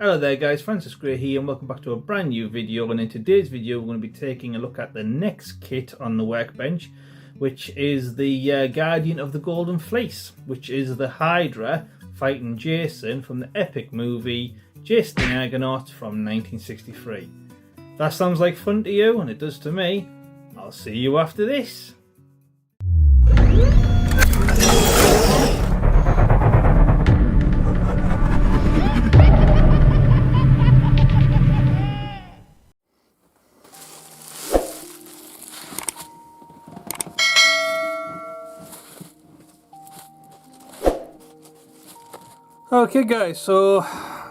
Hello there guys, Francis Gray here and welcome back to a brand new video. And in today's video we're going to be taking a look at the next kit on the workbench, which is the Guardian of the Golden Fleece, which is the Hydra fighting Jason from the epic movie Jason the Argonauts from 1963. If that sounds like fun to you, and it does to me, I'll see you after this. Okay guys, so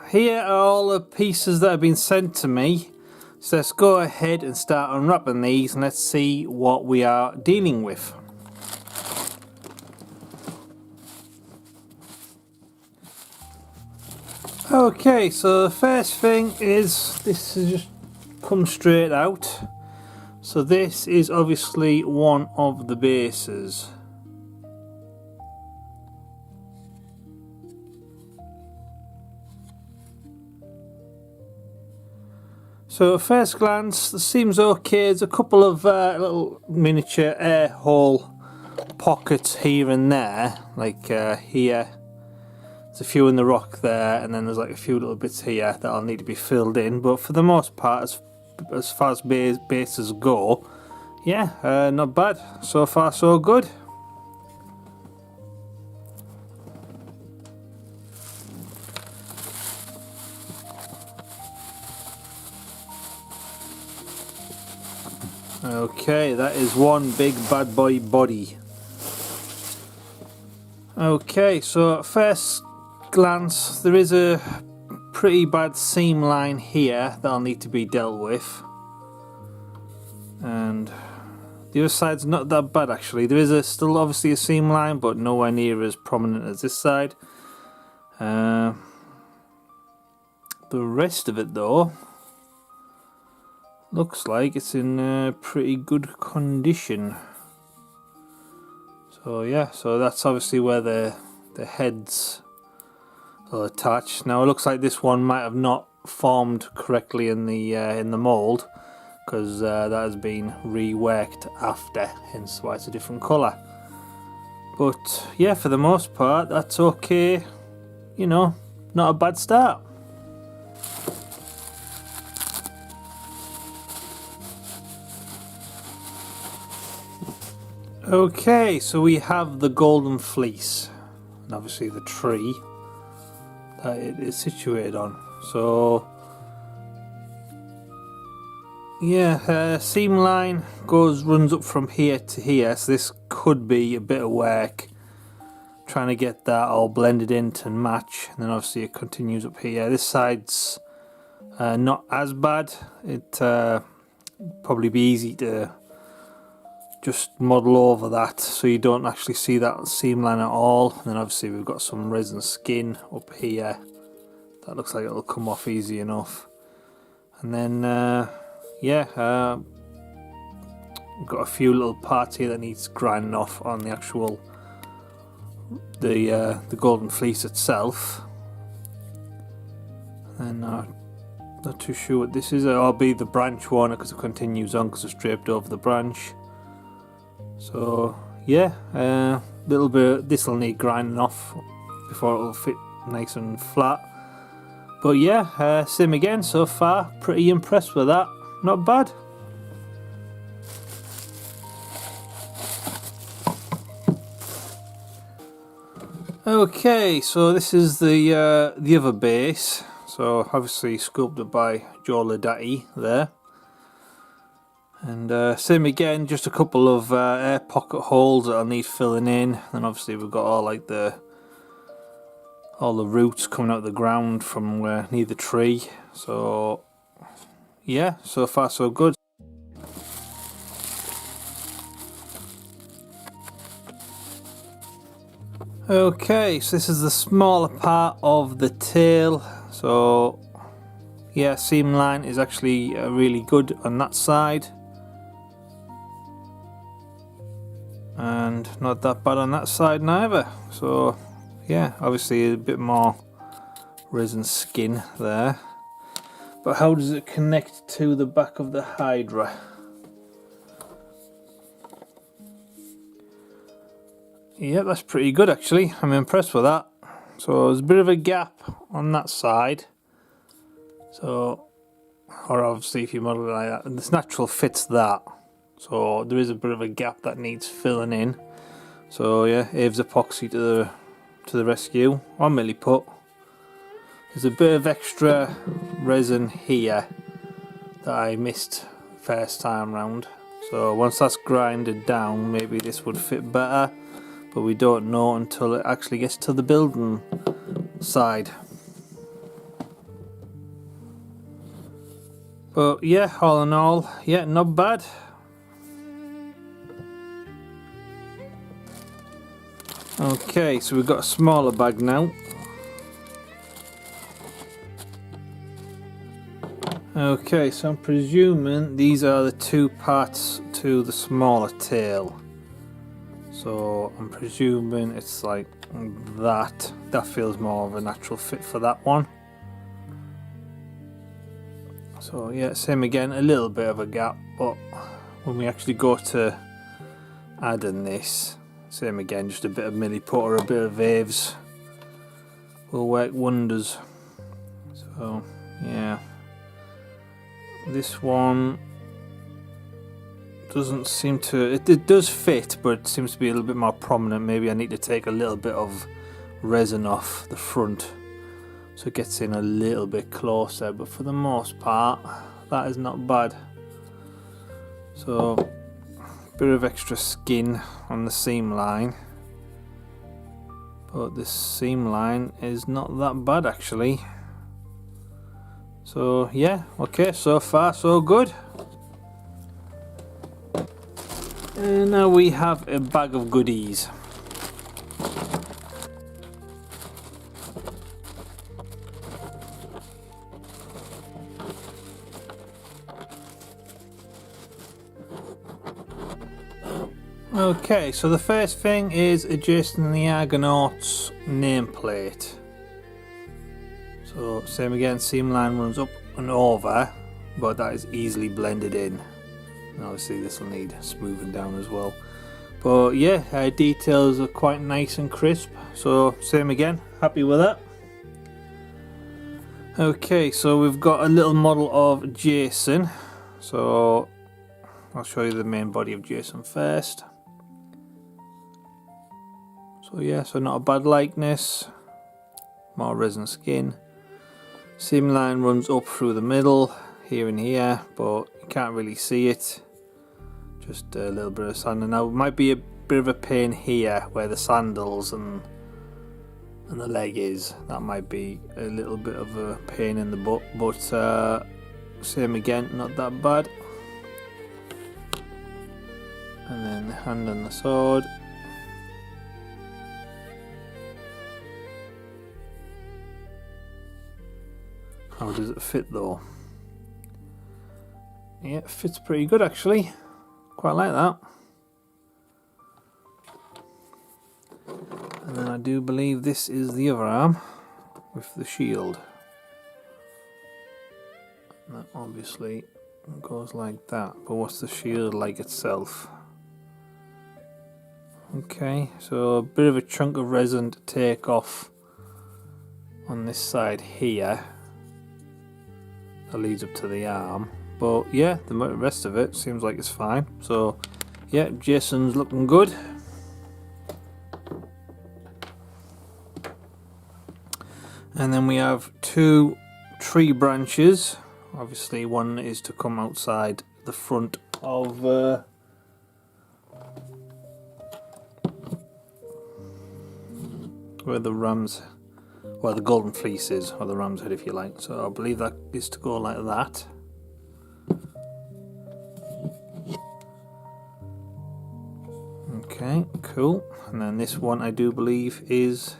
here are all the pieces that have been sent to me. So let's go ahead and start unwrapping these and let's see what we are dealing with. Okay, so the first thing is, this has just come straight out. So this is obviously one of the bases. So at first glance, this seems okay. There's a couple of little miniature air hole pockets here and there, like here. There's a few in the rock there, and then there's like a few little bits here that'll need to be filled in. But for the most part, as far as bases go, yeah, not bad. So far, so good. Okay, that is one big bad boy body. Okay, so at first glance there is a pretty bad seam line here that'll need to be dealt with, and the other side's not that bad actually. There is still obviously a seam line, but nowhere near as prominent as this side. The rest of it though looks like it's in pretty good condition. So yeah, so that's obviously where the heads are attached. Now it looks like this one might have not formed correctly in the mould, because that has been reworked after, hence why it's a different colour. But yeah, for the most part that's okay, you know, not a bad start. Okay, so we have the Golden Fleece, and obviously the tree that it is situated on. So yeah, seam line runs up from here to here, so this could be a bit of work trying to get that all blended in to match, and then obviously it continues up here. This side's not as bad. It probably be easy to just model over that so you don't actually see that seam line at all. And then obviously we've got some resin skin up here that looks like it'll come off easy enough. And then yeah, we've got a few little parts here that needs grinding off on the actual the Golden Fleece itself. And not too sure what this is. I'll be the branch one because it continues on because it's draped over the branch. So yeah, little bit. This will need grinding off before it will fit nice and flat. But yeah, same again so far. Pretty impressed with that. Not bad. Okay, so this is the other base. So obviously sculpted by Joe Ladati there. And same again, just a couple of air pocket holes that I'll need filling in. And obviously we've got all like all the roots coming out of the ground from near the tree. So yeah, so far so good. Okay, so this is the smaller part of the tail. So yeah, seam line is actually really good on that side. And not that bad on that side neither. So yeah, obviously a bit more resin skin there. But how does it connect to the back of the Hydra? Yeah, that's pretty good actually. I'm impressed with that. So there's a bit of a gap on that side. So, or obviously if you model it like that, this natural fits that. So there is a bit of a gap that needs filling in. So yeah, Aves epoxy to the rescue. Or milliput. There's a bit of extra resin here that I missed first time round. So once that's grinded down, maybe this would fit better. But we don't know until it actually gets to the building side. But yeah, all in all, yeah, not bad. Okay, so we've got a smaller bag now. Okay, so I'm presuming these are the two parts to the smaller tail. So I'm presuming it's like that. That feels more of a natural fit for that one. So yeah, same again, a little bit of a gap, but when we actually go to add in this, same again, just a bit of milliput or a bit of Aves will work wonders. So yeah, this one doesn't seem to, it does fit, but it seems to be a little bit more prominent. Maybe I need to take a little bit of resin off the front so it gets in a little bit closer, but for the most part that is not bad. So a bit of extra skin on the seam line, but this seam line is not that bad actually. So yeah, okay, so far so good. And now we have a bag of goodies. Okay, so the first thing is adjusting the Argonauts nameplate. So same again, seam line runs up and over, but that is easily blended in. And obviously this will need smoothing down as well. But yeah, details are quite nice and crisp. So same again, happy with that. Okay, so we've got a little model of Jason. So I'll show you the main body of Jason first. So yeah, so not a bad likeness. More resin skin. Seam line runs up through the middle, here and here, but you can't really see it. Just a little bit of sanding. Now it might be a bit of a pain here where the sandals and the leg is. That might be a little bit of a pain in the butt, but same again, not that bad. And then the hand and the sword. How does it fit though? Yeah, it fits pretty good actually. Quite like that. And then I do believe this is the other arm with the shield. And that obviously goes like that. But what's the shield like itself? Okay, so a bit of a chunk of resin to take off on this side here. That leads up to the arm. But yeah, the rest of it seems like it's fine. So yeah, Jason's looking good. And then we have two tree branches. Obviously one is to come outside the front of where the ram's, well, the golden fleece is, or the ram's head if you like. So I believe that is to go like that. Okay, cool. And then this one I do believe is,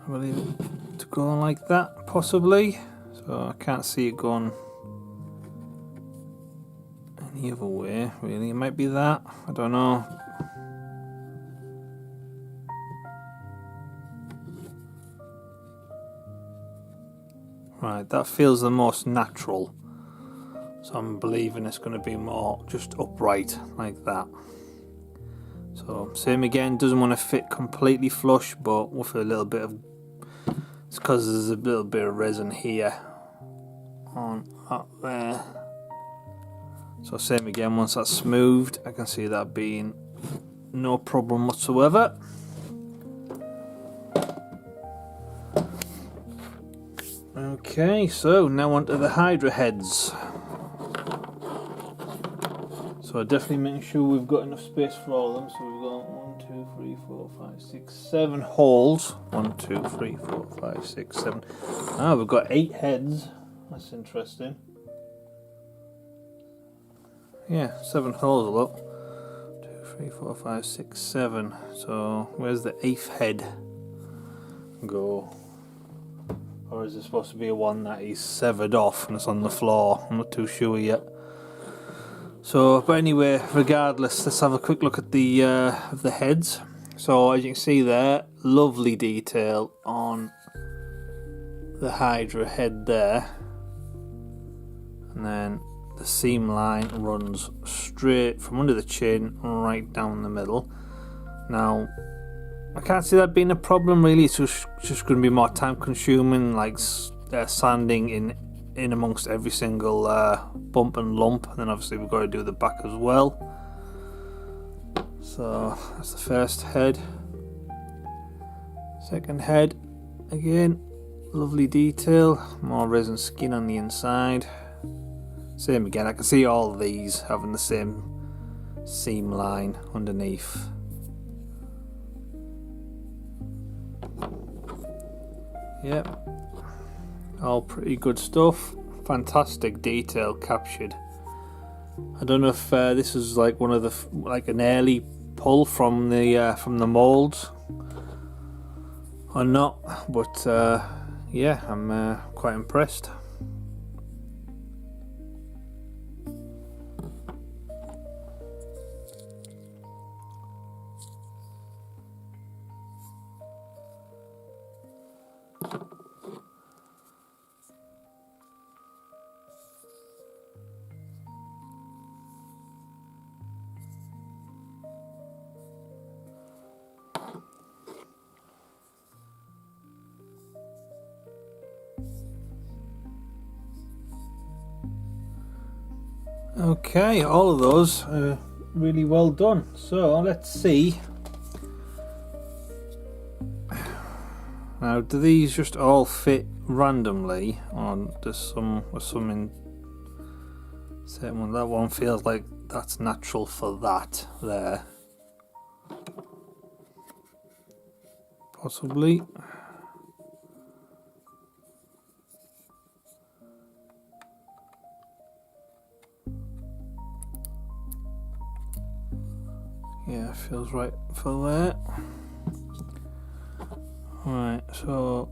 I believe it to go like that, possibly. So I can't see it going any other way, really. It might be that, I don't know. Right, that feels the most natural. So I'm believing it's going to be more just upright like that. So same again, doesn't want to fit completely flush, but with a little bit of, it's because there's a little bit of resin here on up there. So same again, once that's smoothed, I can see that being no problem whatsoever. Okay, so now onto the Hydra heads. So definitely making sure we've got enough space for all of them. So we've got 1, 2, 3, 4, 5, 6, 7 holes. 1, 2, 3, 4, 5, 6, 7. Ah, we've got 8 heads. That's interesting. Yeah, 7 holes, look. 2, 3, 4, 5, 6, 7. So where's the 8th head go? Or is it supposed to be one that is severed off and it's on the floor? I'm not too sure yet. So, but anyway, regardless, let's have a quick look at the heads. So, as you can see there, lovely detail on the Hydra head there. And then the seam line runs straight from under the chin right down the middle. Now, I can't see that being a problem really. It's just going to be more time consuming, like sanding in amongst every single bump and lump, and then obviously we've got to do the back as well. So that's the first head. Second head, again, lovely detail, more resin skin on the inside. Same again, I can see all of these having the same seam line underneath. Yep. All pretty good stuff. Fantastic detail captured. I don't know if this is like one of the like an early pull from the molds or not, but yeah, I'm quite impressed. Okay, all of those are really well done. So let's see. Now, do these just all fit randomly, or does some in certain one? That one feels like that's natural for that there. Possibly. Yeah, feels right for that. Right, so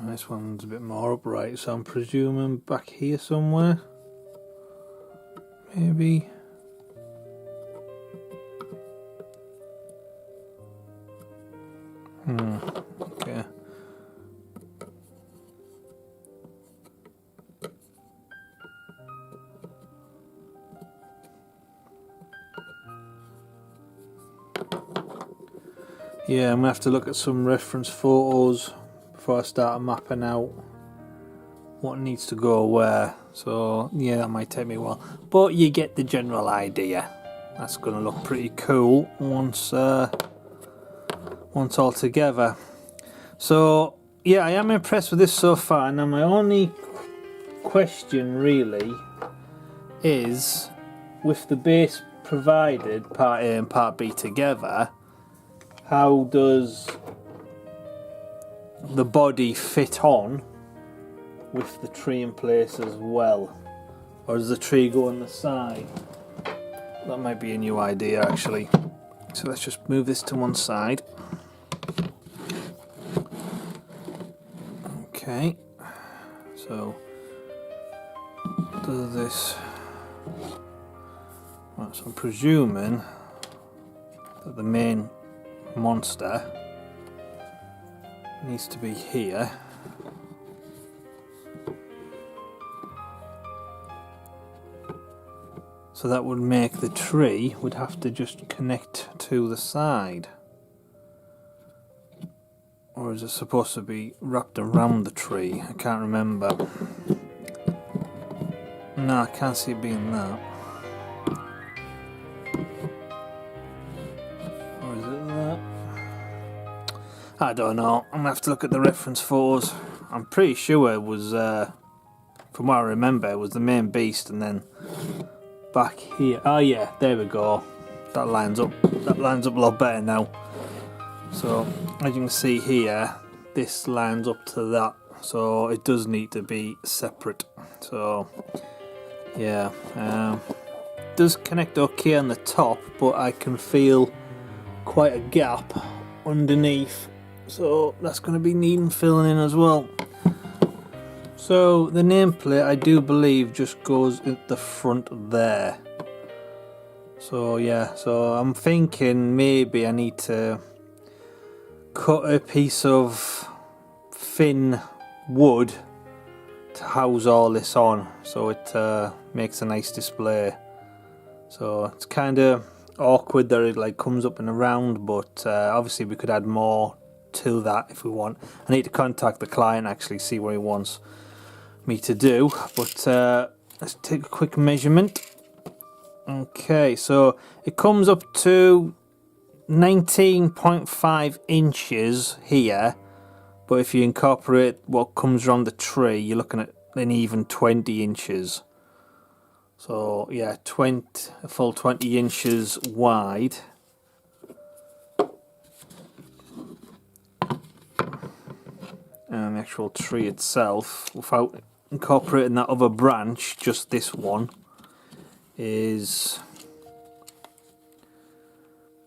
this one's a bit more upright, so I'm presuming back here somewhere. Maybe. Okay. Yeah, I'm gonna have to look at some reference photos before I start mapping out what needs to go where. So yeah, that might take me a while, but you get the general idea. That's gonna look pretty cool once all together. So yeah, I am impressed with this so far. Now my only question really is, with the base provided, part A and part B together, how does the body fit on with the tree in place as well? Or does the tree go on the side? That might be a new idea actually. So let's just move this to one side. Okay, so does this, right, so I'm presuming that the main monster needs to be here. So that would make the tree would have to just connect to the side. Or is it supposed to be wrapped around the tree? I can't remember. No, I can't see it being that. Or is it that? I don't know. I'm going to have to look at the reference photos. I'm pretty sure it was, from what I remember, it was the main beast and then back here. Oh yeah, there we go. That lines up. That lines up a lot better now. So, as you can see here, this lines up to that. So, it does need to be separate. So, yeah. It does connect okay on the top, but I can feel quite a gap underneath. So, that's going to be needing filling in as well. So, the nameplate, I do believe, just goes at the front there. So, yeah. So, I'm thinking maybe I need to cut a piece of thin wood to house all this on, so it makes a nice display. So it's kind of awkward that it like comes up and around, but obviously we could add more to that if we want. I need to contact the client, actually see what he wants me to do, but let's take a quick measurement. Okay, so it comes up to 19.5 inches here, but if you incorporate what comes around the tree, you're looking at an even 20 inches. So yeah, a full 20 inches wide. And the actual tree itself, without incorporating that other branch, just this one, is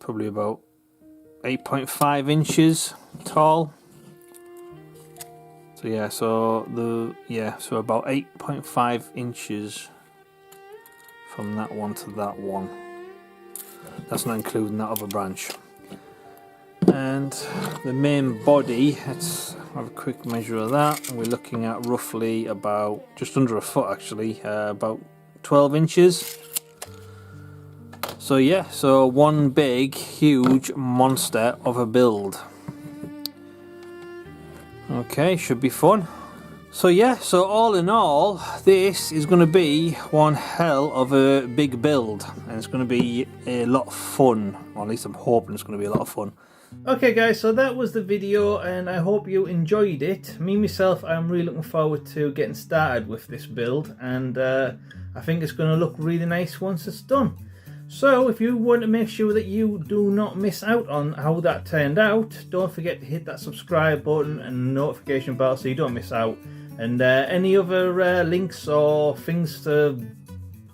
probably about 8.5 inches tall. So yeah, so about 8.5 inches from that one to that one. That's not including that other branch. And the main body, let's have a quick measure of that. We're looking at roughly about just under a foot, actually, about 12 inches. So yeah, so one big, huge monster of a build. Okay, should be fun. So yeah, so all in all, this is going to be one hell of a big build. And it's going to be a lot of fun. Or at least I'm hoping it's going to be a lot of fun. Okay guys, so that was the video and I hope you enjoyed it. Me myself, I'm really looking forward to getting started with this build. And I think it's going to look really nice once it's done. So if you want to make sure that you do not miss out on how that turned out, don't forget to hit that subscribe button and notification bell so you don't miss out. And any other links or things to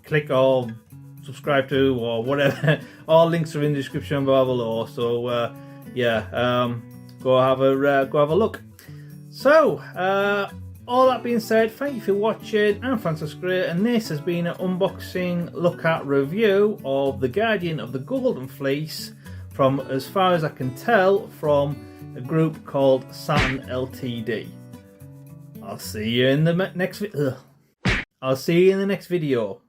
click or subscribe to or whatever, all links are in the description bar below. So yeah, go have a look. So all that being said, thank you for watching. I'm Francis Gray, and this has been an unboxing look at review of the Guardian of the Golden Fleece from, as far as I can tell, from a group called Saturn LTD. I'll see you in the next video.